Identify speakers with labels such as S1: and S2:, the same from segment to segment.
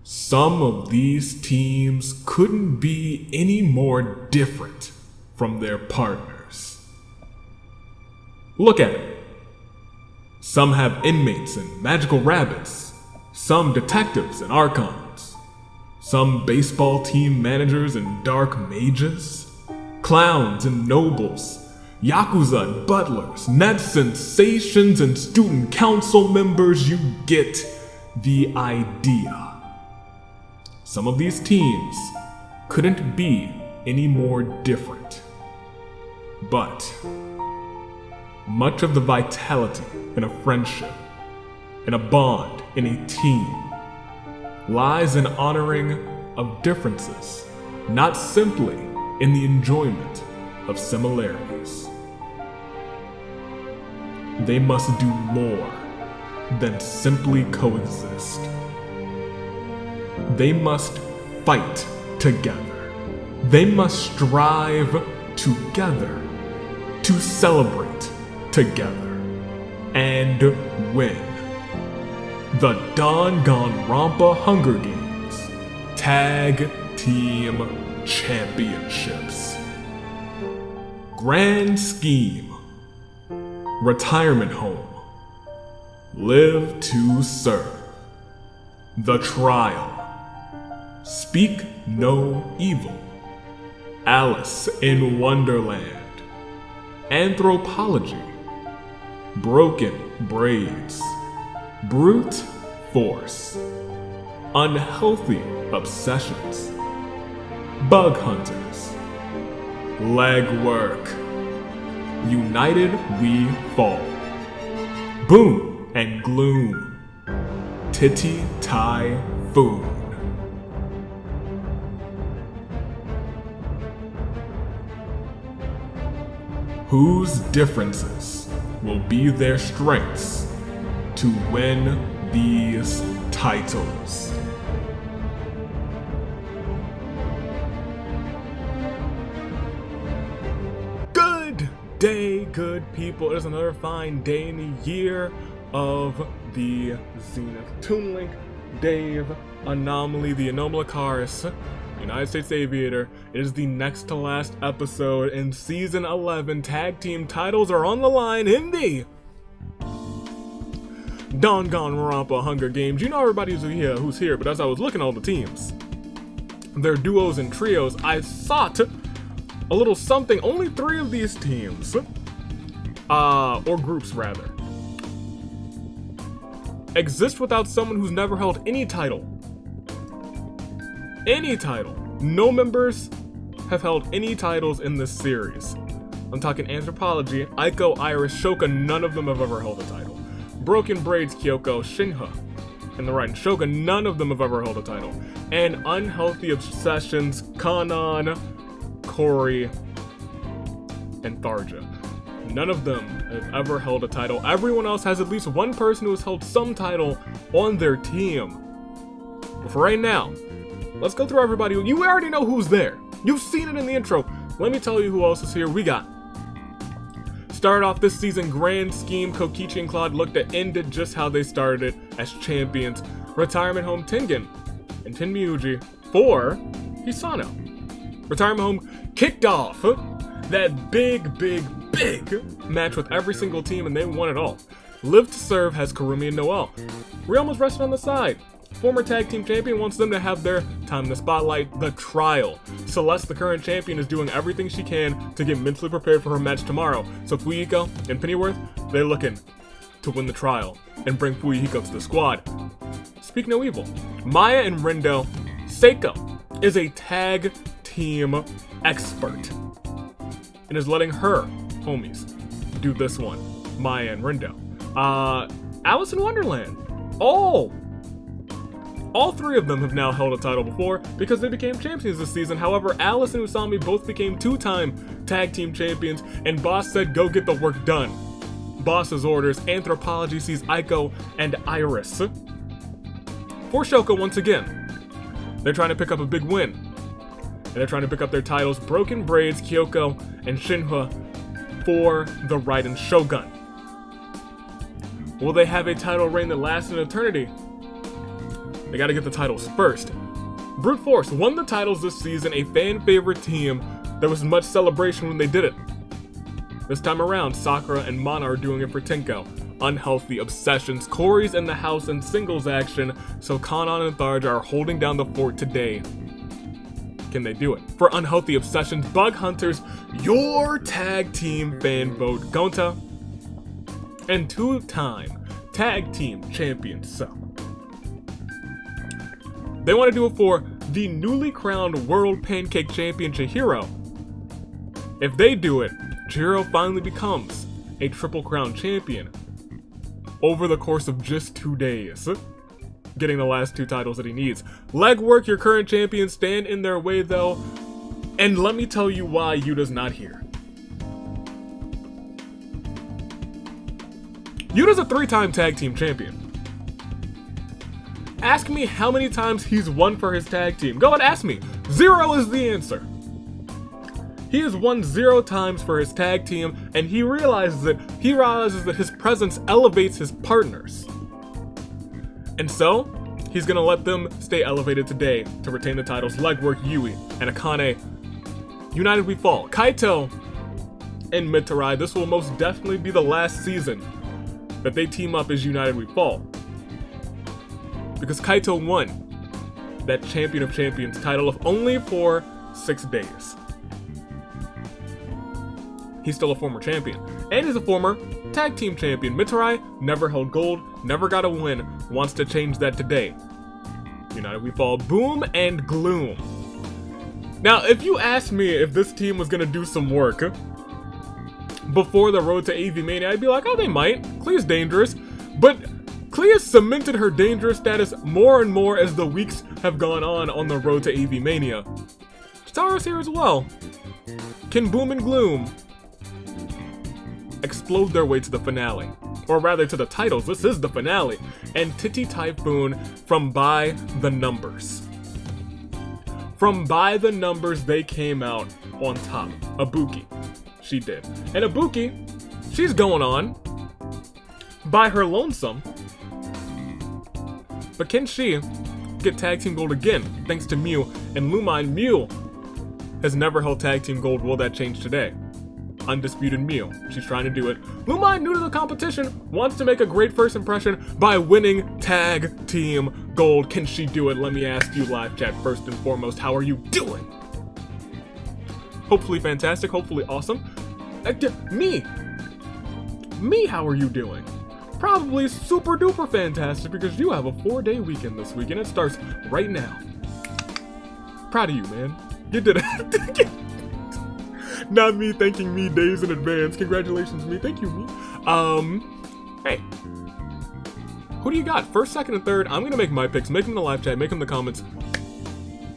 S1: Some of these teams couldn't be any more different from their partners. Look at it. Some have inmates and magical rabbits, some detectives and archons, some baseball team managers and dark mages, clowns and nobles, yakuza and butlers, net sensations and student council members. You get the idea. Some of these teams couldn't be any more different. But much of the vitality in a friendship, in a bond, in a team, lies in honoring of differences, not simply in the enjoyment of similarities. They must do more than simply coexist. They must fight together. They must strive together to celebrate together and win the Danganronpa Hunger Games Tag Team Championships. Grand Scheme. Retirement Home. Live to Serve. The Trial. Speak No Evil. Alice in Wonderland. Anthropology. Broken Braids. Brute Force. Unhealthy Obsessions. Bug Hunters. Legwork. United We Fall. Boom and Gloom. Titty Typhoon. Whose differences will be their strengths to win these titles? Good day, good people. It is another fine day in the year of the Zenith Toon Link, Dave, Anomaly, the Anomalocaris, United States Aviator. It is the next to last episode in Season 11. Tag team titles are on the line in the Danganronpa Hunger Games. You know everybody who's here, but as I was looking at all the teams, their duos and trios, I thought a little something. Only 3 of these teams, or groups rather, exist without someone who's never held any title. Any title. No members have held any titles in this series. I'm talking Anthropology, Aiko, Iris, Shoka, none of them have ever held a title. Broken Braids, Kyoko, Shinha, and the Right and Shoga, none of them have ever held a title. And Unhealthy Obsessions, Kanan, Corey, and Tharja. None of them have ever held a title. Everyone else has at least one person who has held some title on their team. But for right now, let's go through everybody. You already know who's there. You've seen it in the intro. Let me tell you who else is here. We got, started off this season, Grand Scheme, Kokichi and Claude looked at ended just how they started it as champions. Retirement Home, Tengen and Tenmyuji for Hisano. Retirement Home kicked off that big match with every single team, and they won it all. Live to Serve has Karumi and Noelle. We almost rested on the side. Former tag team champion wants them to have their time in the spotlight. The Trial. Celeste, the current champion, is doing everything she can to get mentally prepared for her match tomorrow. So Fuyiko and Pennyworth, they're looking to win the Trial and bring Fuyiko to the squad. Speak No Evil. Maya and Rendo. Seiko is a tag team expert and is letting her homies do this one. Maya and Rendo. Alice in Wonderland. All 3 of them have now held a title before because they became champions this season. However, Alice and Usami both became 2-time tag team champions, and Boss said go get the work done. Boss's orders. Anthropology sees Aiko and Iris. For Shoka once again, they're trying to pick up a big win. And they're trying to pick up their titles. Broken Braids, Kyoko, and Shinha for the Raiden Shogun. Will they have a title reign that lasts an eternity? They gotta get the titles first. Brute Force won the titles this season, a fan favorite team. There was much celebration when they did it. This time around, Sakura and Mana are doing it for Tenko. Unhealthy obsessions. Corey's in the house in singles action, so Kanan and Tharja are holding down the fort today. Can they do it? For unhealthy obsessions, Bug Hunters, your tag team fan vote, Gonta, and two-time tag team champion, So. They want to do it for the newly crowned World Pancake Champion, Chihiro. If they do it, Chihiro finally becomes a Triple Crown champion over the course of just 2 days, getting the last 2 titles that he needs. Legwork, your current champions, stand in their way though, and let me tell you why Yuta's not here. Yuta's a 3-time tag team champion. Ask me how many times he's won for his tag team. Go and ask me. 0 is the answer. He has won 0 times for his tag team, and he realizes that his presence elevates his partners. And so, he's gonna let them stay elevated today to retain the titles. Legwork, Yui, and Akane. United we fall. Kaito and Mitarai. This will most definitely be the last season that they team up as United we fall. Because Kaito won that Champion of Champions title of only for 6 days. He's still a former champion. And he's a former tag team champion. Mitarai never held gold, never got a win, wants to change that today. United we fall. Boom and Gloom. Now, if you asked me if this team was gonna do some work before the road to AV Mania, I'd be like, oh, they might. Klea's dangerous. But Klea cemented her dangerous status more and more as the weeks have gone on the road to AV Mania. Chitaro's here as well. Can Boom and Gloom explode their way to the finale? Or rather to the titles. This is the finale. And Titi Typhoon from By the Numbers. From By the Numbers, they came out on top. Ibuki. She did. And Ibuki, she's going on by her lonesome. But can she get tag team gold again, thanks to Mew and Lumine? Mew has never held tag team gold. Will that change today? Undisputed Mew. She's trying to do it. Lumine, new to the competition, wants to make a great first impression by winning tag team gold. Can she do it? Let me ask you, live chat, first and foremost, how are you doing? Hopefully fantastic, hopefully awesome. Me, how are you doing? Probably super duper fantastic because you have a 4-day weekend this week and it starts right now. Proud of you, man. You did it. Not me thanking me days in advance. Congratulations, me. Thank you, me. Hey. Who do you got? First, second, and third. I'm gonna make my picks. Make them in the live chat. Make them in the comments.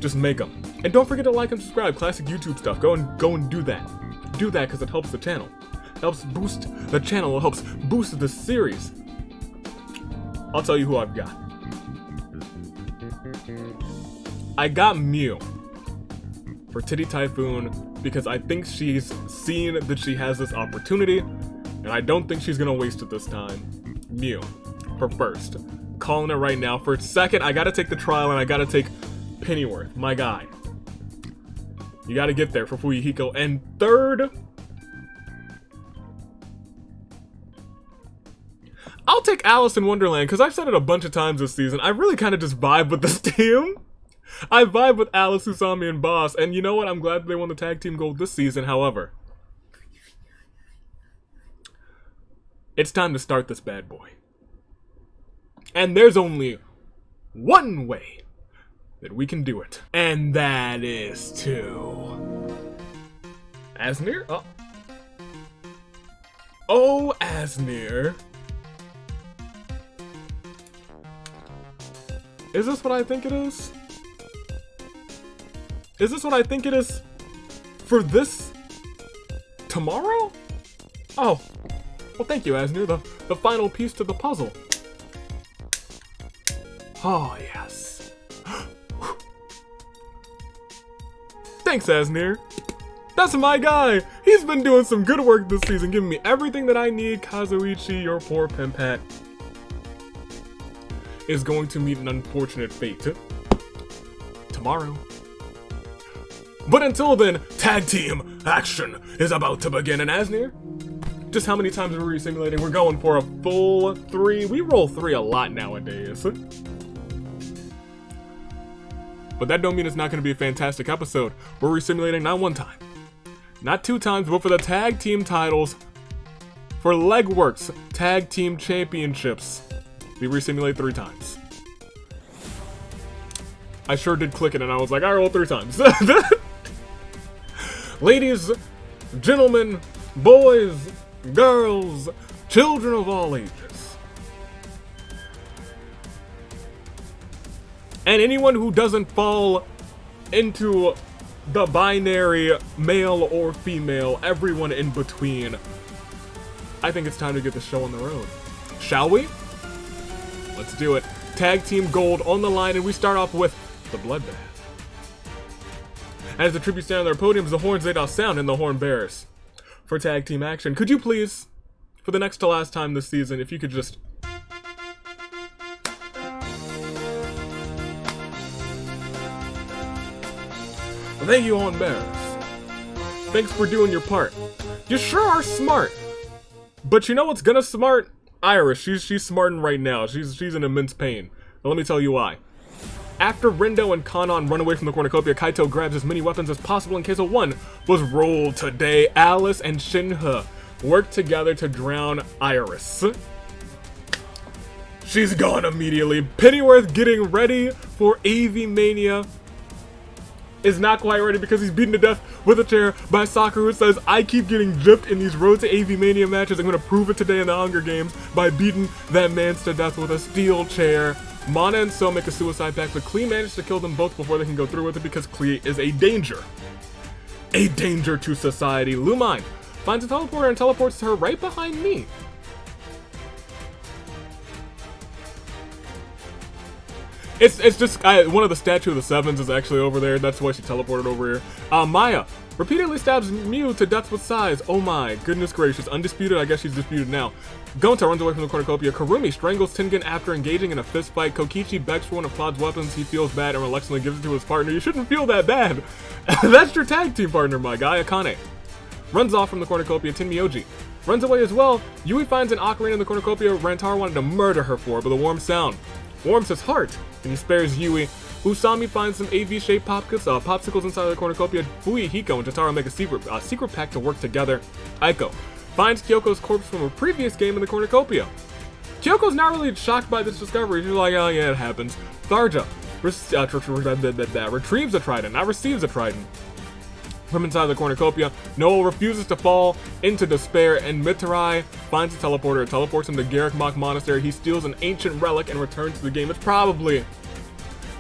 S1: Just make them. And don't forget to like and subscribe. Classic YouTube stuff. Go and do that. Do that because it helps the channel. It helps boost the channel. It helps boost the series. I'll tell you who I've got. I got Mew for Titi Typhoon because I think she's seen that she has this opportunity, and I don't think she's gonna waste it this time. Mew for first. Calling it right now. For second, I gotta take the trial and I gotta take Pennyworth, my guy. You gotta get there for Fuyuhiko. And third, I'll take Alice in Wonderland, because I've said it a bunch of times this season. I really kind of just vibe with this team. I vibe with Alice, Usami, and Boss, and you know what? I'm glad they won the tag team gold this season. However, it's time to start this bad boy. And there's only one way that we can do it. And that is to... Asnir? Oh. Oh, Asnir. Is this what I think it is? Is this what I think it is for this tomorrow? Oh, well, thank you, Asnir, the final piece to the puzzle. Oh, yes. Thanks, Asnir. That's my guy. He's been doing some good work this season, giving me everything that I need. Kazuichi, your poor pimpat. is going to meet an unfortunate fate tomorrow. But until then, tag team action is about to begin. And Asnir, just how many times are we simulating? We're going for a full 3. We roll 3 a lot nowadays. But that don't mean it's not going to be a fantastic episode. We're resimulating not 1 time, not 2 times, but for the tag team titles, for Legworks Tag Team Championships, we resimulate 3 times. I sure did click it and I was like, I rolled 3 times. Ladies, gentlemen, boys, girls, children of all ages, and anyone who doesn't fall into the binary male or female, everyone in between, I think it's time to get the show on the road. Shall we? Let's do it. Tag team gold on the line, and we start off with the Bloodbath. As the tribute stand on their podiums, the horns they doth sound, and the horn bearers. For tag team action, could you please, for the next to last time this season, if you could just... Thank you, horn bearers. Thanks for doing your part. You sure are smart. But you know what's gonna smart? Iris. She's smarting right now. She's in immense pain. But let me tell you why. After Rindo and Kanon run away from the cornucopia, Kaito grabs as many weapons as possible in case a one was rolled today. Alice and Shinha work together to drown Iris. She's gone immediately. Pennyworth getting ready for AV Mania is not quite ready because he's beaten to death with a chair by Sakura, who says, I keep getting gypped in these Road to AV Mania matches. I'm going to prove it today in the Hunger Games by beating that man to death with a steel chair. Mana and So make a suicide pact, but Klee manages to kill them both before they can go through with it because Klee is a danger. A danger to society. Lumine finds a teleporter and teleports her right behind me. It's just, one of the Statue of the Sevens is actually over there. That's why she teleported over here. Maya repeatedly stabs Mew to death with size. Oh my goodness gracious. Undisputed, I guess she's disputed now. Gonta runs away from the cornucopia. Karumi strangles Tengen after engaging in a fist fight. Kokichi begs for one of Claude's weapons. He feels bad and reluctantly gives it to his partner. You shouldn't feel that bad. That's your tag team partner, my guy. Akane runs off from the cornucopia. Tenmyoji runs away as well. Yui finds an ocarina in the cornucopia Rantar wanted to murder her for, but the warm sound warms his heart, and he spares Yui. Usami finds some AV-shaped popsicles inside the cornucopia. Fui, Hiko, and Jotaro make a secret pact to work together. Aiko finds Kyoko's corpse from a previous game in the cornucopia. Kyoko's not really shocked by this discovery. She's like, oh yeah, it happens. Tharja retrieves a trident, not receives a trident from inside the cornucopia. Noel refuses to fall into despair, and Mitarai finds a teleporter. It teleports him to Garrick Mach Monastery. He steals an ancient relic and returns to the game. It's probably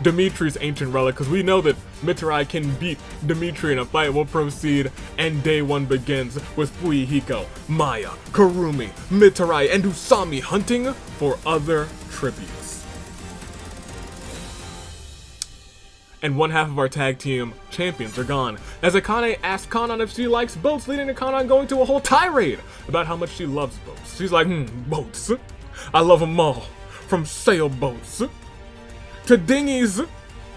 S1: Dimitri's ancient relic, because we know that Mitarai can beat Dimitri in a fight. Will proceed, and day one begins with Fui, Hiko, Maya, Karumi, Mitarai, and Usami hunting for other tributes. And one half of our tag team champions are gone, as Akane asks Kanon if she likes boats, leading to Kanon going to a whole tirade about how much she loves boats. She's like, boats. I love them all. From sailboats, to dinghies,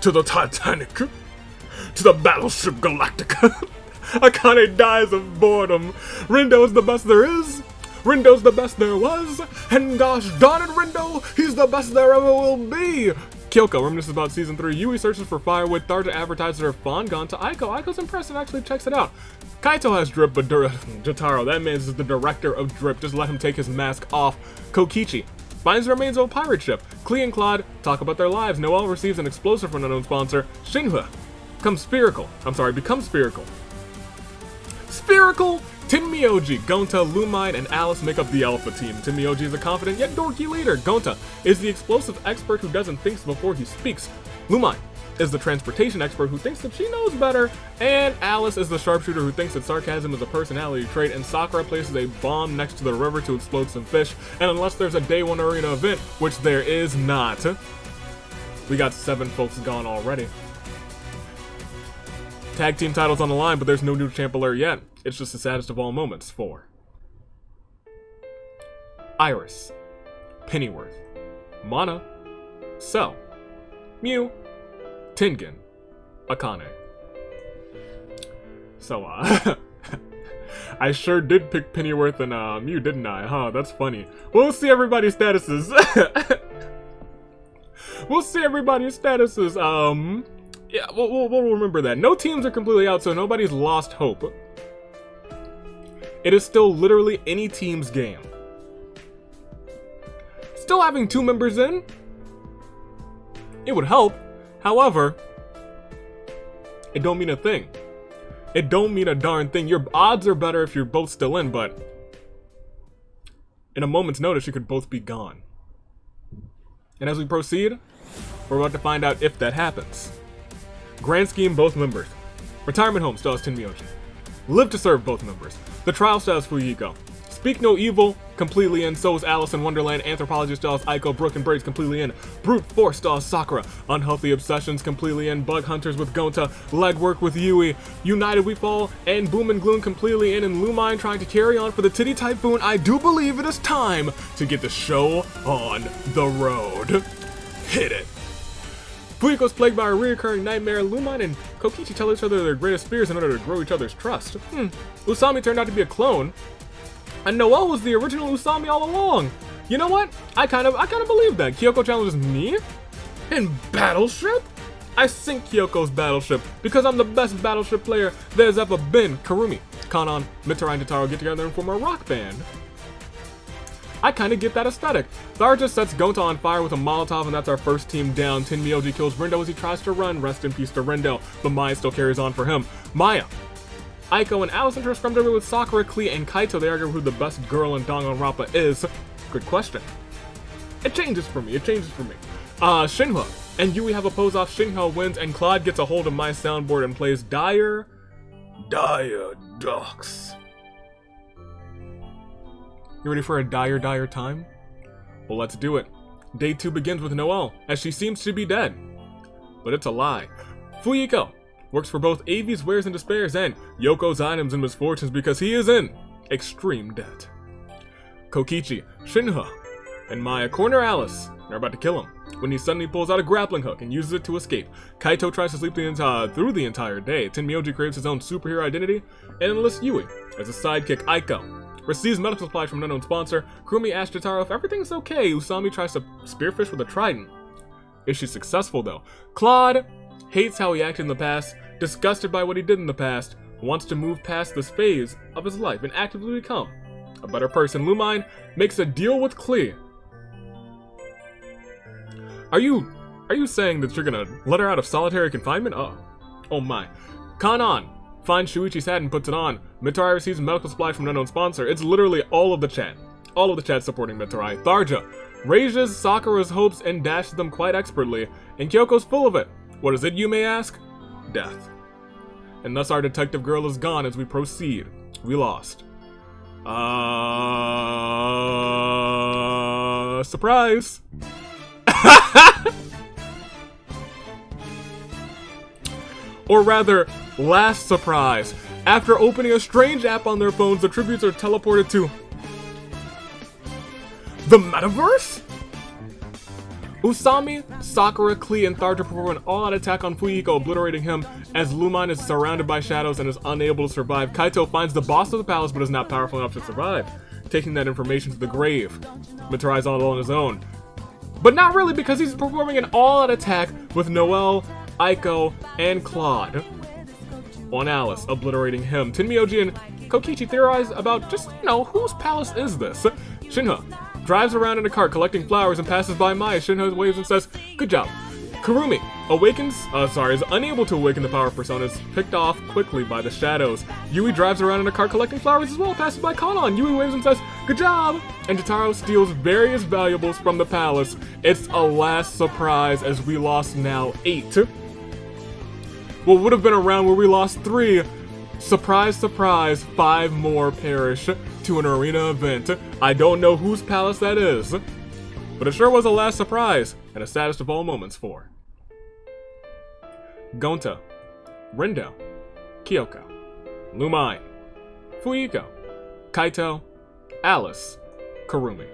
S1: to the Titanic, to the Battleship Galactica. Akane dies of boredom. Rindo's the best there is. Rindo's the best there was. And gosh darn it, Rindo, he's the best there ever will be. Kyoko reminisces about season 3. Yui searches for firewood. Tharja advertises her fawn gone to Aiko. Aiko's impressed and actually checks it out. Kaito has drip, but Jotaro, that man is the director of drip. Just let him take his mask off. Kokichi finds the remains of a pirate ship. Klee and Claude talk about their lives. Noelle receives an explosive from an unknown sponsor. Shinhua becomes spherical. Spherical! Tenmyoji, Gonta, Lumine, and Alice make up the Alpha team. Tenmyoji is a confident yet dorky leader. Gonta is the explosive expert who doesn't think before he speaks. Lumine is the transportation expert who thinks that she knows better. And Alice is the sharpshooter who thinks that sarcasm is a personality trait. And Sakura places a bomb next to the river to explode some fish. And unless there's a day 1 arena event, which there is not, we got 7 folks gone already. Tag team titles on the line, but there's no new champ alert yet. It's just the saddest of all moments for Iris, Pennyworth, Mana, So, Mew, Tengen, Akane. So, I sure did pick Pennyworth and Mew, didn't I? Huh, that's funny. We'll see everybody's statuses. We'll see everybody's statuses. Yeah, we'll remember that. No teams are completely out, so nobody's lost hope. It is still literally any team's game. Still having 2 members in, it would help. However, it don't mean a thing. It don't mean a darn thing. Your odds are better if you're both still in, but in a moment's notice, you could both be gone. And as we proceed, we're about to find out if that happens. Grand scheme, both members. Retirement home still has Tenmyoji. Live to serve, both members. The trial still has Fuyiko. Speak no evil, completely in. So is Alice in Wonderland. Anthropology still has Aiko. Broken Braids, completely in. Brute Force still has Sakura. Unhealthy Obsessions, completely in. Bug Hunters with Gonta. Legwork with Yui. United We Fall and Boom and Gloom, completely in. And Lumine trying to carry on for the Titty Typhoon. I do believe it is time to get the show on the road. Hit it. Fuyiko's plagued by a reoccurring nightmare. Lumine and Kokichi tell each other their greatest fears in order to grow each other's trust. Usami turned out to be a clone, and Noelle was the original Usami all along. You know what? I kind of believe that. Kyoko challenges me in Battleship? I sink Kyoko's Battleship because I'm the best Battleship player there's ever been. Karumi, Kanon, Mitara, and Totaro get together and form a rock band. I kind of get that aesthetic. Tharja sets Gonta on fire with a Molotov, and that's our first team down. Tenmyoji kills Rindo as he tries to run. Rest in peace to Rindo, but Maya still carries on for him. Maya, Aiko, and Alice enter a scrum derby with Sakura, Klee, and Kaito. They argue who the best girl in Danganronpa is. Good question. It changes for me. Shinhwa and Yui have a pose off. Shinhwa wins, and Claude gets a hold of my soundboard and plays Dire Ducks. You ready for a dire time? Well, let's do it. Day 2 begins with Noelle, as she seems to be dead. But it's a lie. Fuyiko works for both Avi's Wares and Despairs and Yoko's Items and Misfortunes because he is in extreme debt. Kokichi, Shinhwa, and Maya corner Alice. They're about to kill him when he suddenly pulls out a grappling hook and uses it to escape. Kaito tries to sleep through the entire day. Tenmyoji craves his own superhero identity and enlists Yui as a sidekick. Aiko receives medical supplies from an unknown sponsor. Kurumi asks Jotaro if everything's okay. Usami tries to spearfish with a trident. Is she successful though? Claude hates how he acted in the past, disgusted by what he did in the past, wants to move past this phase of his life and actively become a better person. Lumine makes a deal with Klee. Are you saying that you're gonna let her out of solitary confinement? Oh my. Kanon finds Shuichi's hat and puts it on. Mitari receives medical supplies from an unknown sponsor. It's literally all of the chat. All of the chat supporting Mitari. Tharja raises Sakura's hopes and dashes them quite expertly, and Kyoko's full of it. What is it, you may ask? Death. And thus our detective girl is gone as we proceed. We lost. Surprise! Or rather, last surprise. After opening a strange app on their phones, the tributes are teleported to the metaverse? Usami, Sakura, Klee, and Tharja perform an all-out attack on Fuyiko, obliterating him as Lumine is surrounded by shadows and is unable to survive. Kaito finds the boss of the palace but is not powerful enough to survive, taking that information to the grave. Mitari's all on his own. But not really, because he's performing an all-out attack with Noelle, Aiko, and Claude on Alice, obliterating him. Tenmyoji and Kokichi theorize about just, whose palace is this? Shinhwa drives around in a cart collecting flowers and passes by Maya. Shinhwa waves and says, "Good job." Kurumi is unable to awaken the power of Persona, is picked off quickly by the shadows. Yui drives around in a cart collecting flowers as well, passes by Kanon. Yui waves and says, "Good job!" And Jotaro steals various valuables from the palace. It's a last surprise as we lost now 8. What would have been a round where we lost 3. Surprise, surprise, 5 more perish to an arena event. I don't know whose palace that is, but it sure was a last surprise and a saddest of all moments for Gonta, Rindo, Kyoko, Lumine, Fuyiko, Kaito, Alice, Kurumi.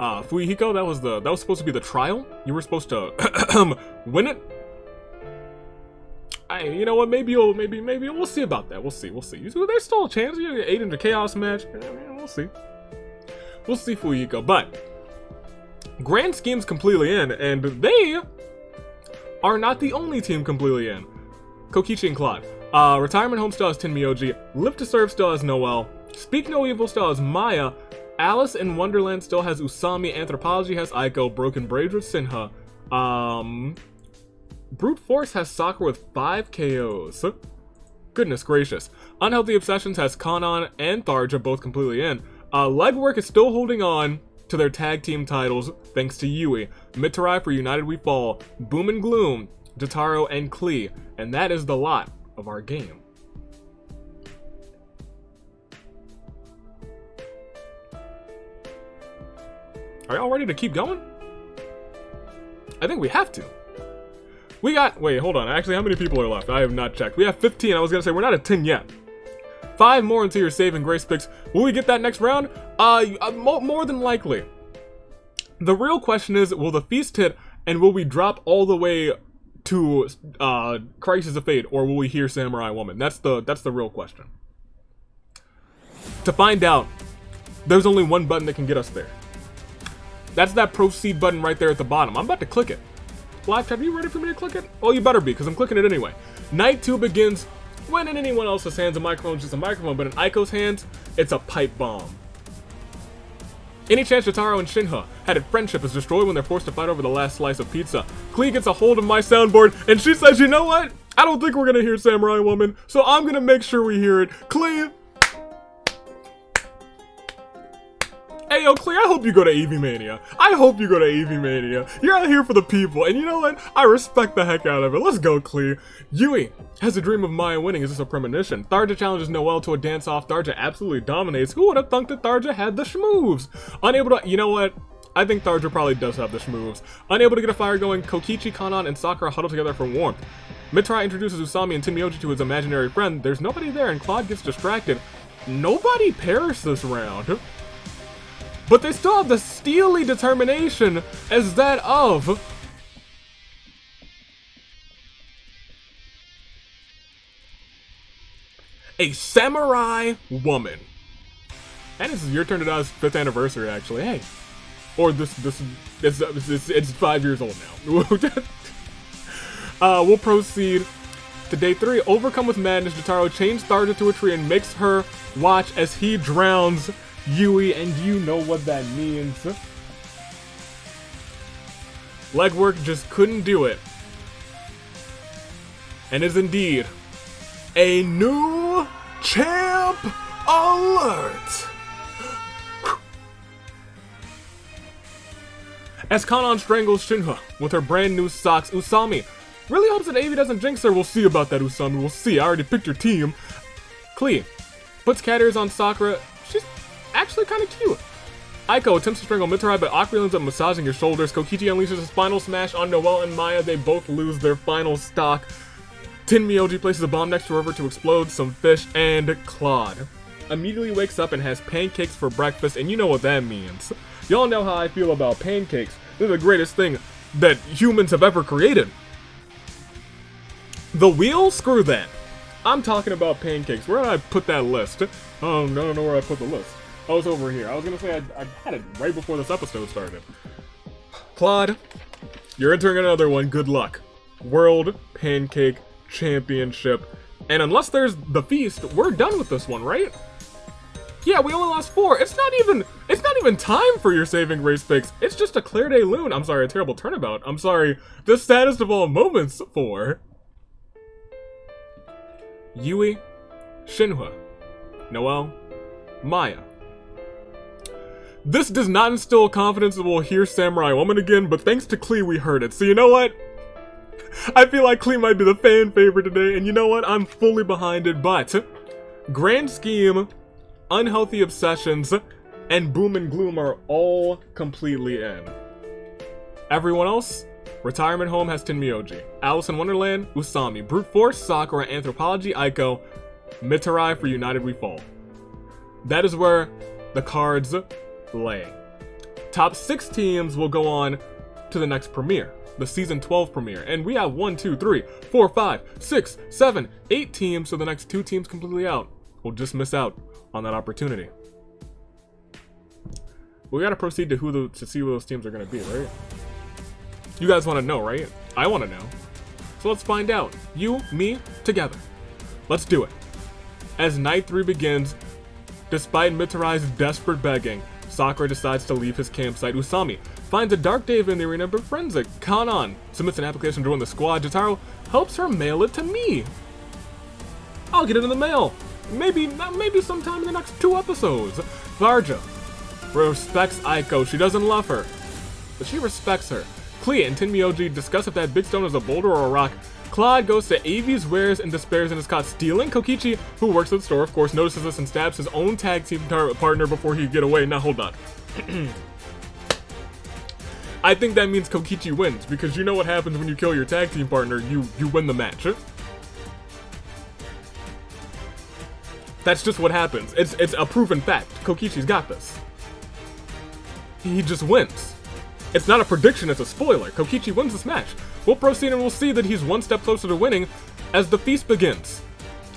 S1: Fuyuhiko, that was supposed to be the trial. You were supposed to win it. You know what? Maybe we'll see about that. We'll see. There's still a chance. You get 8 into chaos match. We'll see. We'll see, Fuyuhiko. But Grand Scheme's completely in, and they are not the only team completely in. Kokichi and Claude. Retirement Home still has Tenmyoji. Live to Serve still has Noelle. Speak No Evil still has Maya. Alice in Wonderland still has Usami. Anthropology has Aiko. Broken Braids with Sinha. Brute Force has Sakura with 5 KOs. Goodness gracious. Unhealthy Obsessions has Kanon and Tharja both completely in. Legwork is still holding on to their tag team titles thanks to Yui. Mitarai for United We Fall. Boom and Gloom, Jotaro, and Klee. And that is the lot of our game. Are y'all ready to keep going? I think we have to. We got, wait, hold on. Actually, how many people are left? I have not checked. We have 15. I was gonna say, we're not at 10 yet. 5 more until your saving grace picks. Will we get that next round? More than likely. The real question is, will the feast hit, and will we drop all the way to Crisis of Fate, or will we hear Samurai Woman? That's the real question. To find out, there's only one button that can get us there. That's that proceed button right there at the bottom. I'm about to click it. Live chat, are you ready for me to click it? Oh, you better be, because I'm clicking it anyway. Night 2 begins when in anyone else's hands a microphone is just a microphone, but in Aiko's hands, it's a pipe bomb. Any chance Jotaro and Shinha had a friendship is destroyed when they're forced to fight over the last slice of pizza. Klee gets a hold of my soundboard, and she says, you know what? I don't think we're gonna hear Samurai Woman, so I'm gonna make sure we hear it. Klee! Hey, yo, Klee, I hope you go to Eevee Mania. I hope you go to Eevee Mania. You're out here for the people, and you know what? I respect the heck out of it. Let's go, Klee. Yui has a dream of Maya winning. Is this a premonition? Tharja challenges Noelle to a dance-off. Tharja absolutely dominates. Who would have thunk that Tharja had the schmoves? Unable to, you know what? I think Tharja probably does have the schmoves. Unable to get a fire going, Kokichi, Kanon, and Sakura huddle together for warmth. Mitarai introduces Usami and Tenmyoji to his imaginary friend. There's nobody there, and Claude gets distracted. Nobody perished this round. But they still have the steely determination as that of a samurai woman. And this is your turn to die's 5th anniversary, actually. Hey, or it's 5 years old now. We'll proceed to day 3. Overcome with madness, Jotaro chains Tharja to a tree and makes her watch as he drowns Yui, and you know what that means. Legwork just couldn't do it. And is indeed a new champ alert! As Kanon strangles Shinha with her brand new socks, Usami really hopes that Avi doesn't jinx her. We'll see about that, Usami. We'll see. I already picked your team. Klee puts cat ears on Sakura. She's actually kind of cute. Aiko attempts to strangle Mitarai, but awkwardly ends up massaging his shoulders. Kokichi unleashes his final smash on Noelle and Maya. They both lose their final stock. Tenmyoji places a bomb next to her river to explode some fish, and Claude immediately wakes up and has pancakes for breakfast, and you know what that means. Y'all know how I feel about pancakes. They're the greatest thing that humans have ever created. The wheel? Screw that. I'm talking about pancakes. Where did I put that list? Oh, no, I don't know where I put the list. Oh, it's over here. I was gonna say I had it right before this episode started. Claude, you're entering another one. Good luck. World Pancake Championship. And unless there's the feast, we're done with this one, right? Yeah, we only lost 4. It's not even time for your saving race picks. It's just a clear day loon. I'm sorry, a terrible turnabout. I'm sorry, the saddest of all moments for Yui, Shinha, Noelle, Maya. This does not instill confidence that we'll hear Samurai Woman again, but thanks to Klee, we heard it. So you know what? I feel like Klee might be the fan favorite today, and you know what? I'm fully behind it, but Grand Scheme, Unhealthy Obsessions, and Boom and Gloom are all completely in. Everyone else? Retirement Home has Tenmyoji. Alice in Wonderland, Usami. Brute Force, Sakura. Anthropology, Aiko. Mitarai for United We Fall. That is where the cards lay. Top 6 teams will go on to the next premiere, the season 12 premiere. And we have 1, 2, 3, 4, 5, 6, 7, 8 teams, so the next 2 teams completely out will just miss out on that opportunity. We gotta proceed to see who those teams are gonna be, right? You guys wanna know, right? I wanna know. So let's find out. You, me, together. Let's do it. As night 3 begins, despite Mitarai's desperate begging, Sakura decides to leave his campsite. Usami finds a dark Dave in the arena but befriends it. Kanan submits an application to join the squad. Jotaro helps her mail it to me. I'll get it in the mail. Maybe sometime in the next 2 episodes. Tharja respects Aiko. She doesn't love her, but she respects her. Clea and Tenmyoji discuss if that big stone is a boulder or a rock. Claude goes to Avi's wares and despairs and is caught stealing. Kokichi, who works at the store, of course, notices this and stabs his own tag team partner before he can get away. Now, hold on. I think that means Kokichi wins, because you know what happens when you kill your tag team partner, you win the match. That's just what happens. It's a proven fact. Kokichi's got this. He just wins. It's not a prediction, it's a spoiler. Kokichi wins this match. We'll proceed and we'll see that he's one step closer to winning as the feast begins.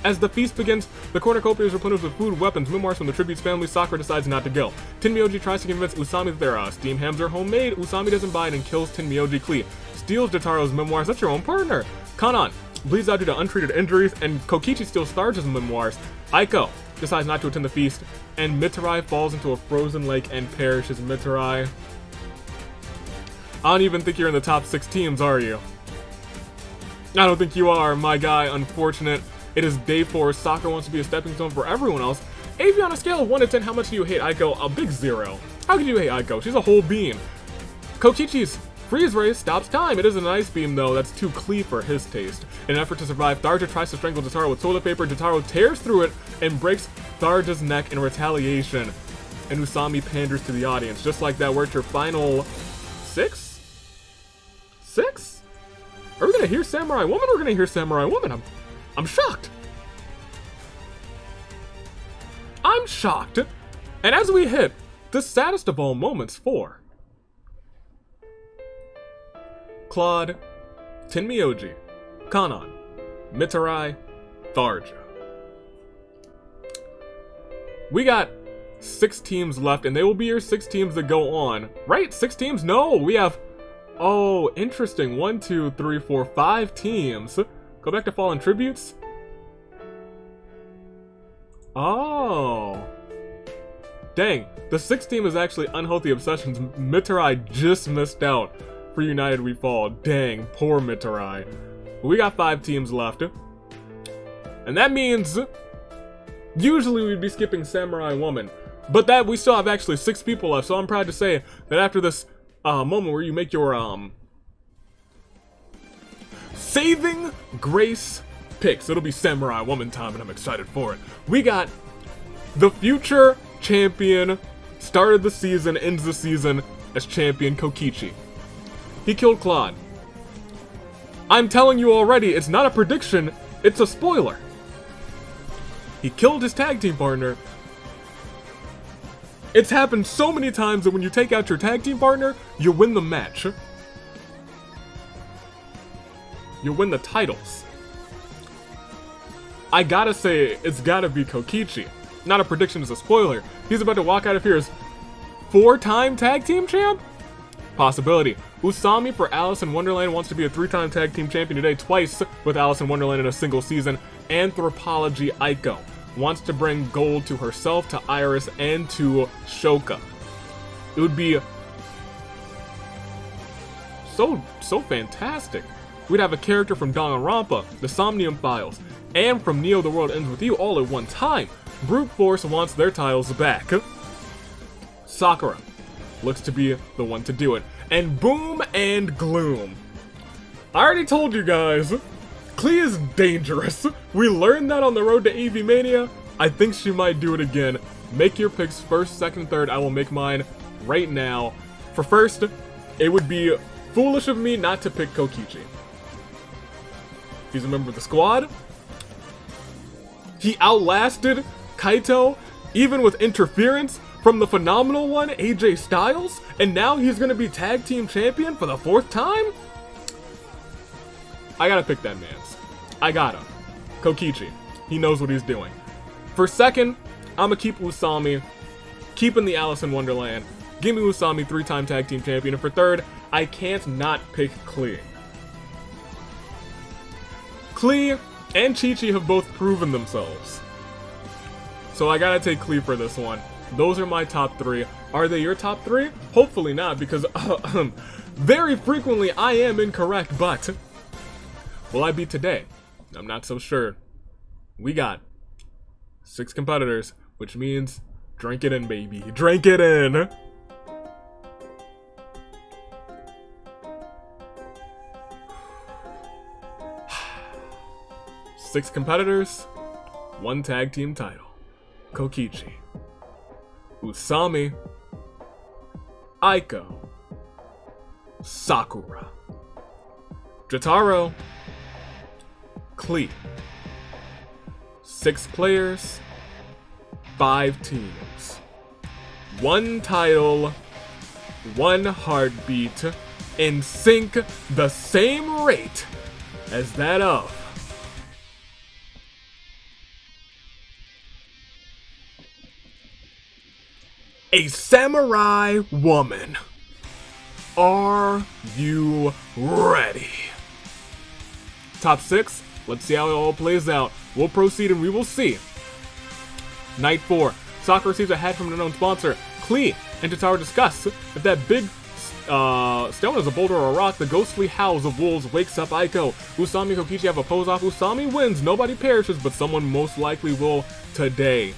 S1: As the feast begins, the cornucopia is replenished with food, weapons, memoirs from the tribute's family. Sakura decides not to go. Tenmyoji tries to convince Usami that their steam hams are homemade. Usami doesn't buy it and kills Tenmyoji. Clea steals Jotaro's memoirs. That's your own partner. Kanan bleeds out due to untreated injuries, and Kokichi steals Tharja's memoirs. Aiko decides not to attend the feast, and Mitarai falls into a frozen lake and perishes. Mitarai, I don't even think you're in the top 6 teams, are you? I don't think you are, my guy. Unfortunate. It is day 4. Sakura wants to be a stepping stone for everyone else. Avi, on a scale of 1 to 10, how much do you hate Aiko? A big 0. How could you hate Aiko? She's a whole bean. Kokichi's freeze ray stops time. It is an ice beam, though. That's too clean for his taste. In an effort to survive, Tharja tries to strangle Jotaro with toilet paper. Jotaro tears through it and breaks Tharja's neck in retaliation. And Usami panders to the audience. Just like that, we're at your final 6? 6? Are we gonna hear Samurai Woman? We're gonna hear Samurai Woman. I'm shocked. I'm shocked. And as we hit the saddest of all moments for Claude, Tenmyoji, Kanan, Mitarai, Tharja. We got 6 teams left, and they will be your 6 teams that go on. Right? 6 teams? No, we have... Oh, interesting. 1, 2, 3, 4, 5 teams. Go back to Fallen Tributes. Oh. Dang. The 6th team is actually Unhealthy Obsessions. Mitarai just missed out for United We Fall. Dang. Poor Mitarai. We got 5 teams left. And that means... Usually we'd be skipping Samurai Woman. But that we still have actually 6 people left. So I'm proud to say that after this... moment where you make your saving grace picks. It'll be Samurai Woman time, and I'm excited for it. We got the future champion, started the season, ends the season as champion Kokichi. He killed Claude. I'm telling you already, it's not a prediction, it's a spoiler. He killed his tag team partner. It's happened so many times that when you take out your tag team partner, you win the match. You win the titles. I gotta say, it's gotta be Kokichi. Not a prediction, it's a spoiler. He's about to walk out of here as 4-time tag team champ? Possibility. Usami for Alice in Wonderland wants to be a 3-time tag team champion today, twice with Alice in Wonderland in a single season. Anthropology Aiko wants to bring gold to herself, to Iris, and to Shoka. It would be so fantastic. We'd have a character from Danganronpa, the Somnium Files, and from Neo The World Ends With You all at one time. Brute Force wants their titles back. Sakura looks to be the one to do it. And boom and gloom. I already told you guys, Clea is dangerous. We learned that on the road to AV Mania. I think she might do it again. Make your picks first, second, third. I will make mine right now. For first, it would be foolish of me not to pick Kokichi. He's a member of the squad. He outlasted Kaito, even with interference, from the phenomenal one, AJ Styles, and now he's gonna be tag team champion for the 4th time? I gotta pick that man's. I gotta. Kokichi. He knows what he's doing. For second, I'ma keep Usami, keeping the Alice in Wonderland. Give me Usami, 3-time tag team champion. And for third, I can't not pick Klee. Klee and Chi-Chi have both proven themselves. So I gotta take Klee for this one. Those are my top 3. Are they your top 3? Hopefully not, because very frequently I am incorrect, but will I be today? I'm not so sure. We got 6 competitors, which means drink it in, baby. Drink it in! Six competitors, 1 tag team title. Kokichi, Usami, Aiko, Sakura, Jotaro, Klee. 6 players, 5 teams. 1 title, 1 heartbeat, in sync the same rate as that of a samurai woman. Are you ready? Top 6, let's see how it all plays out. We'll proceed and we will see. Night 4, Sakura receives a hat from an unknown sponsor. Klee and Jotaro discuss if that big stone is a boulder or a rock. The ghostly howls of wolves wakes up Aiko. Usami and Kokichi have a pose off. Usami wins, nobody perishes, but someone most likely will today.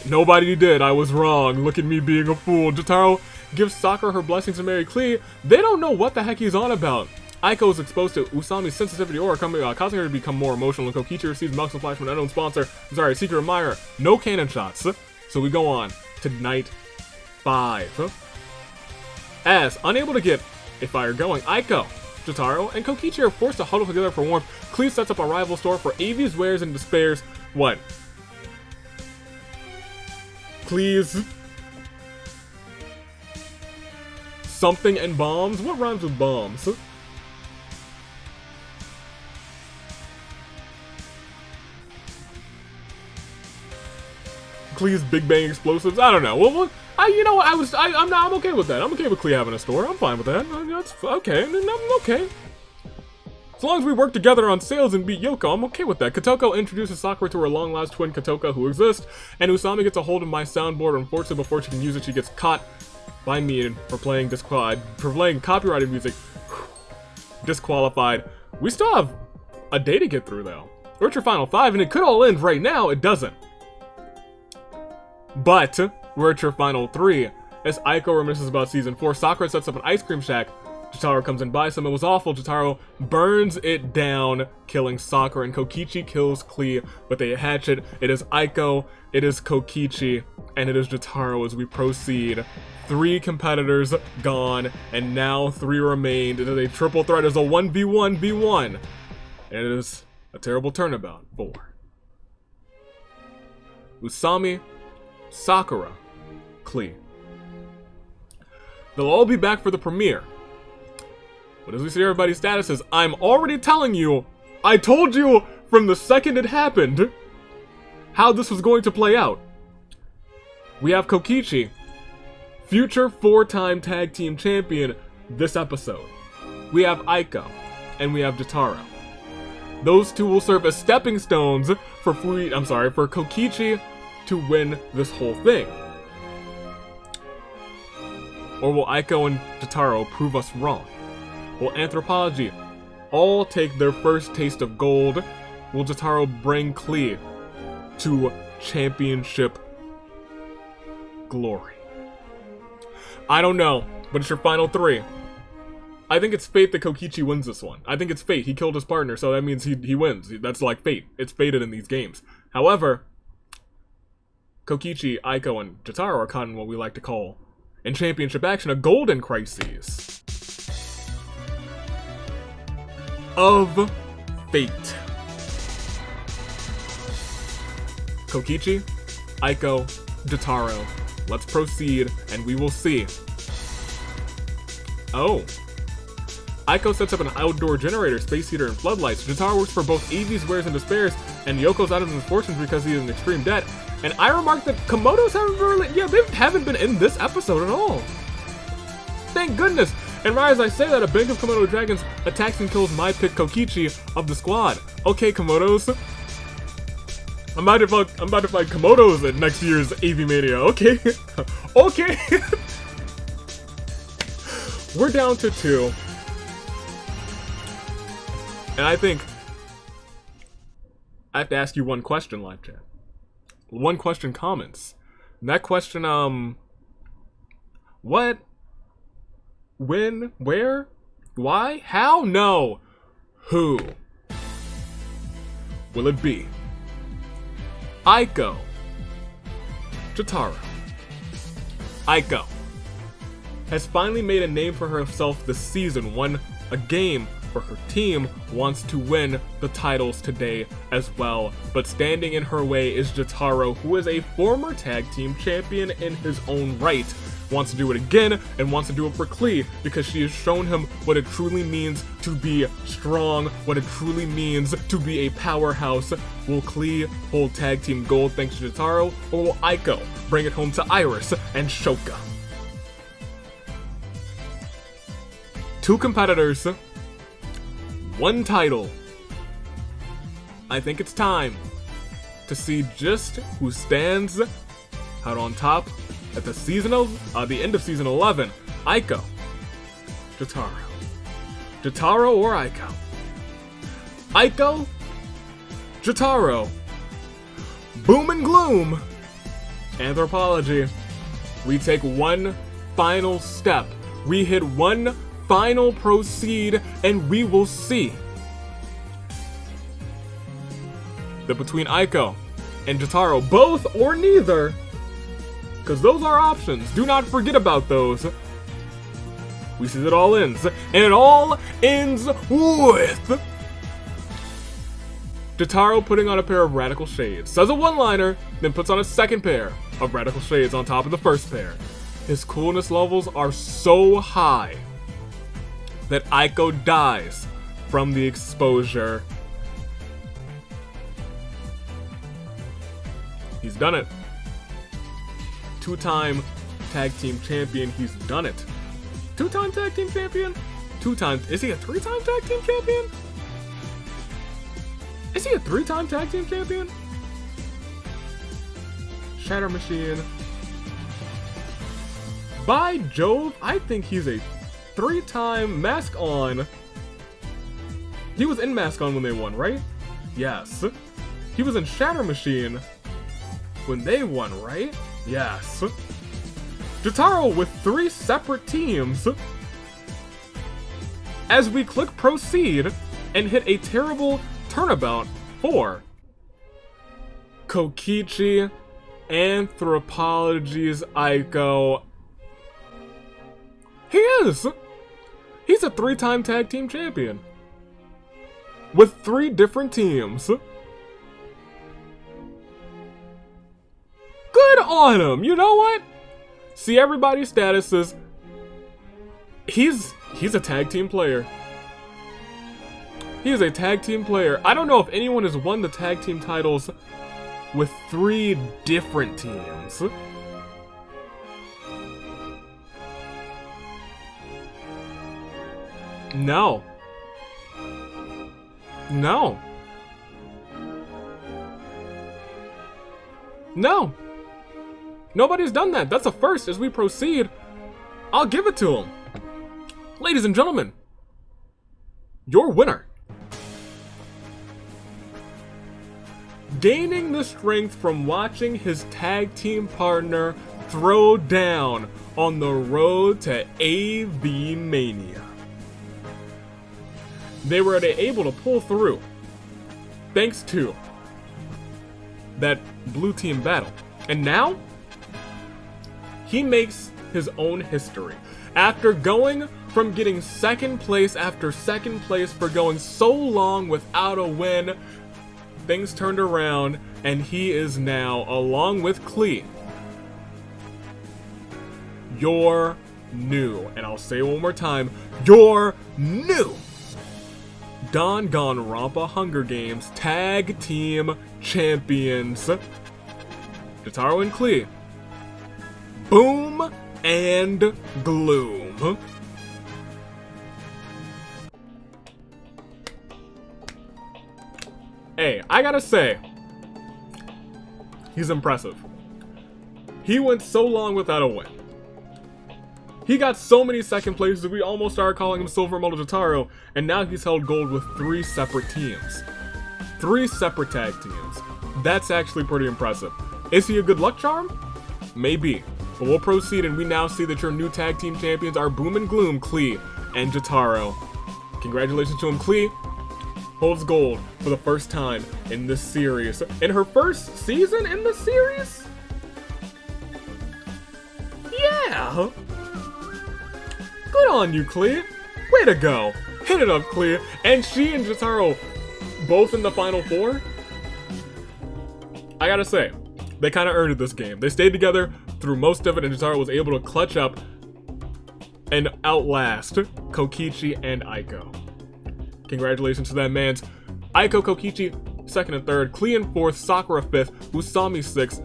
S1: Nobody did, I was wrong. Look at me being a fool. Jotaro gives Sakura her blessings to marry Klee. They don't know what the heck he's on about. Aiko is exposed to Usami's sensitivity aura, causing her to become more emotional, and Kokichi receives Moxon Flash from an unknown sponsor. Secret admirer. No cannon shots. So we go on to night 5. As unable to get a fire going, Aiko, Jotaro, and Kokichi are forced to huddle together for warmth. Klee sets up a rival store for Avi's wares and despairs. What? Please. Something and bombs? What rhymes with bombs? Klee's Big Bang Explosives? I don't know. Well, you know what? I'm okay with that. I'm okay with Klee having a store. I'm fine with that. That's okay. I'm okay. As long as we work together on sales and beat Yoko, I'm okay with that. Kotoko introduces Sakura to her long-lost twin Kotoko who exists, and Usami gets a hold of my soundboard. Unfortunately, before she can use it, she gets caught by me for playing copyrighted music. Disqualified. We still have a day to get through, though. We're at your final 5, and it could all end right now. It doesn't. But we're at your final 3. As Aiko reminisces about Season 4, Sakura sets up an ice cream shack. Jotaro comes and buys some. It was awful. Jotaro burns it down, killing Sakura, and Kokichi kills Klee with a hatchet. It is Aiko, it is Kokichi, and it is Jotaro as we proceed. 3 competitors gone, and now 3 remain. It is a triple threat. It is a 1v1v1. And it is a terrible turnabout for Usami, Sakura, Klee. They'll all be back for the premiere. But as we see everybody's statuses, I'm already telling you, I told you from the second it happened, how this was going to play out. We have Kokichi, future 4-time tag team champion this episode. We have Aiko, and we have Jotaro. Those 2 will serve as stepping stones for Kokichi to win this whole thing. Or will Aiko and Jotaro prove us wrong? Will Anthropology all take their first taste of gold? Will Jotaro bring Klee to championship glory? I don't know, but it's your final 3. I think it's fate that Kokichi wins this one. I think it's fate. He killed his partner, so that means he wins. That's like fate. It's fated in these games. However, Kokichi, Aiko, and Jotaro are caught in what we like to call, in championship action, a golden crisis of fate. Kokichi, Aiko, Jotaro, Let's proceed, and we will see. Oh. Aiko sets up an outdoor generator, space heater, and floodlights. Jotaro works for both Eevee's wares and despairs, and Yoko's out of misfortunes because he is in extreme debt. And I remarked that Komodos they haven't been in this episode at all. Thank goodness. And right as I say that, a bank of Komodo dragons attacks and kills my pick Kokichi of the squad. Okay, Komodos. I'm about to fight Komodos at next year's Eevee Mania. Okay. Okay. We're down to 2. And I think I have to ask you one question, live chat. One question, comments. And that question, what? When? Where? Why? How? No. Who? Will it be Aiko? Jotaro? Aiko has finally made a name for herself this season, won a game for her team, wants to win the titles today as well. But standing in her way is Jotaro, who is a former tag team champion in his own right. Wants to do it again, and wants to do it for Klee, because she has shown him what it truly means to be strong, what it truly means to be a powerhouse. Will Klee hold tag team gold thanks to Jotaro, or will Aiko bring it home to Iris and Shoka? 2 competitors, 1 title. I think it's time to see just who stands out on top at the end of season 11. Aiko, Jotaro. Jotaro or Aiko? Aiko, Jotaro. Boom and gloom. Anthropology. We take one final step. We hit one final proceed, and we will see that between Aiko and Jotaro, both or neither, because those are options, do not forget about those, we see that it all ends, and it all ends with Jotaro putting on a pair of radical shades, says a one-liner, then puts on a second pair of radical shades on top of the first pair. His coolness levels are so high that Aiko dies from the exposure. He's done it. 2-time tag team champion, he's done it. 2-time tag team champion? 2 times. Is he a 3-time tag team champion? Is he a 3-time tag team champion? Shatter Machine. By Jove, I think he's a 3-time Mask On. He was in Mask On when they won, right? Yes. He was in Shatter Machine when they won, right? Yes. Jotaro with 3 separate teams. As we click proceed and hit a terrible turnabout for Kokichi Anthropology's Aiko. He is! He's a 3-time tag team champion. With 3 different teams. Good on him! You know what? See everybody's statuses. He's a tag team player. He is a tag team player. I don't know if anyone has won the tag team titles with 3 different teams. No. No. No. Nobody's done that. That's a first. As we proceed, I'll give it to him. Ladies and gentlemen, your winner. Gaining the strength from watching his tag team partner throw down on the road to AV Mania. They were able to pull through thanks to that blue team battle. And now, he makes his own history. After going from getting second place after second place for going so long without a win, things turned around and he is now, along with Klee, You're new. And I'll say it one more time. You're new. Danganronpa Hunger Games Tag Team Champions. Jotaro and Klee. Boom and Gloom. Hey, I gotta say, he's impressive. He went so long without a win. He got so many second places that we almost started calling him Silver Medal Jotaro, and now he's held gold with 3 separate teams. 3 separate tag teams. That's actually pretty impressive. Is he a good luck charm? Maybe. But we'll proceed, and we now see that your new tag team champions are Boom and Gloom, Klee, and Jotaro. Congratulations to him. Klee holds gold for the first time in this series. In her first season in the series? Yeah! Good on you, Klee. Way to go. Hit it up, Klee. And she and Jotaro both in the Final Four? I gotta say, they kind of earned it this game. They stayed together through most of it, and Jotaro was able to clutch up and outlast Kokichi and Aiko. Congratulations to that man's Aiko, Kokichi, 2nd and 3rd, Klee in 4th, Sakura 5th, Usami 6th,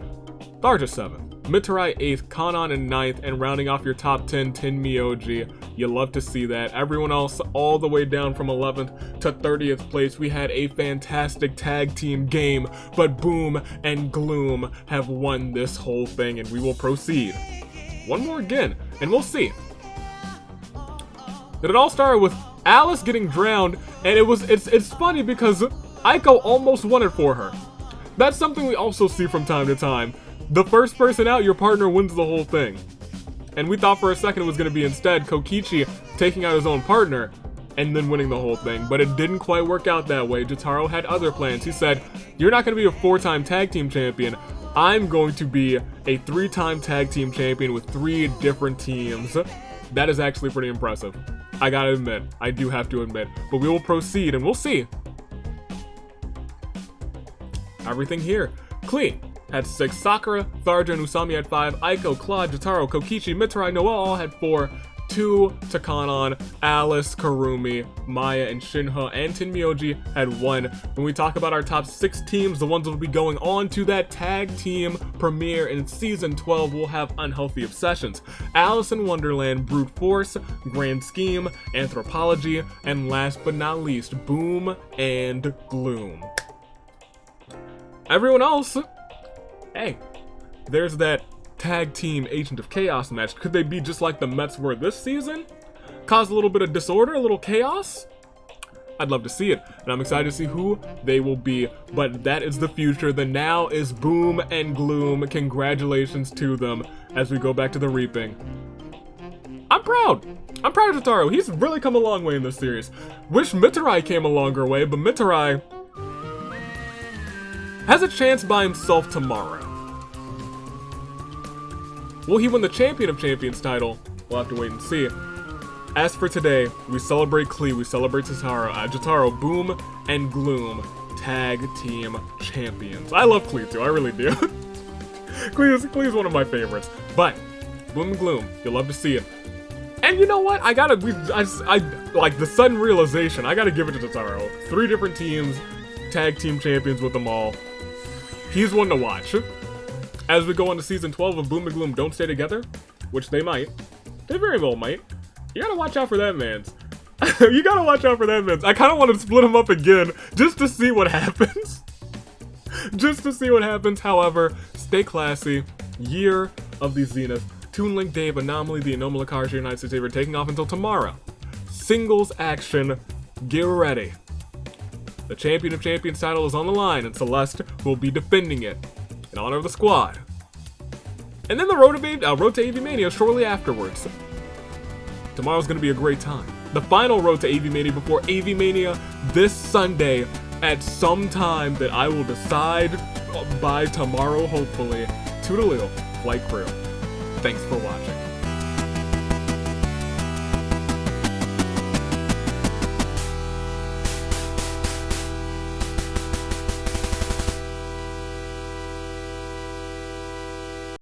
S1: Tharja 7th, Mitarai 8th, Kanon in 9th, and rounding off your top 10, Tenmyoji. You love to see that. Everyone else all the way down from 11th to 30th place. We had a fantastic tag team game, but Boom and Gloom have won this whole thing, and we will proceed. One more again, and we'll see. It all started with Alice getting drowned, and it's funny because Aiko almost won it for her. That's something we also see from time to time. The first person out, your partner wins the whole thing. And we thought for a second it was going to be instead Kokichi taking out his own partner and then winning the whole thing, but it didn't quite work out that way. Jotaro had other plans. He said, you're not going to be a 4-time tag team champion. I'm going to be a 3-time tag team champion with 3 different teams. That is actually pretty impressive. I gotta admit, I do have to admit, but we will proceed and we'll see. Everything here. Klee had 6, Sakura, Tharja, and Usami had 5, Aiko, Claude, Jotaro, Kokichi, Mitarai, Noelle all had 4, 2 to Kanon, Alice, Karumi, Maya, and Shinha, and Tenmyoji had 1. When we talk about our top 6 teams, the ones that will be going on to that tag team premiere in season 12 will have Unhealthy Obsessions, Alice in Wonderland, Brute Force, Grand Scheme, Anthropology, and last but not least, Boom and Gloom. Everyone else, hey, there's that tag team Agent of Chaos match. Could they be just like the Mets were this season? Cause a little bit of disorder, a little chaos? I'd love to see it, and I'm excited to see who they will be, but that is the future. The now is Boom and Gloom. Congratulations to them as we go back to the reaping. I'm proud. I'm proud of Jotaro. He's really come a long way in this series. Wish Mitarai came a longer way, but Mitarai has a chance by himself tomorrow. Will he win the Champion of Champions title? We'll have to wait and see. As for today, we celebrate Klee, we celebrate Jotaro, Boom and Gloom, Tag Team Champions. I love Klee too, I really do. Klee is one of my favorites. But, Boom and Gloom, you'll love to see it. And you know what? I like the sudden realization, I gotta give it to Jotaro. 3 different teams, Tag Team Champions with them all. He's one to watch. As we go on to season 12 of Boom and Gloom Don't Stay Together, which they might. They very well might. You gotta watch out for that man's. You gotta watch out for that man's. I kinda want to split him up again, just to see what happens. Just to see what happens. However, stay classy. Year of the Zenith. Toon Link Dave, Anomaly, the Anomaly Cars, your United States Saver, taking off until tomorrow. Singles action. Get ready. The Champion of Champions title is on the line, and Celeste will be defending it in honor of the squad. And then the road to AV Mania shortly afterwards. Tomorrow's gonna be a great time. The final road to AV Mania before AV Mania this Sunday at some time that I will decide by tomorrow, hopefully. Toodaloo, Flight Crew. Thanks for watching.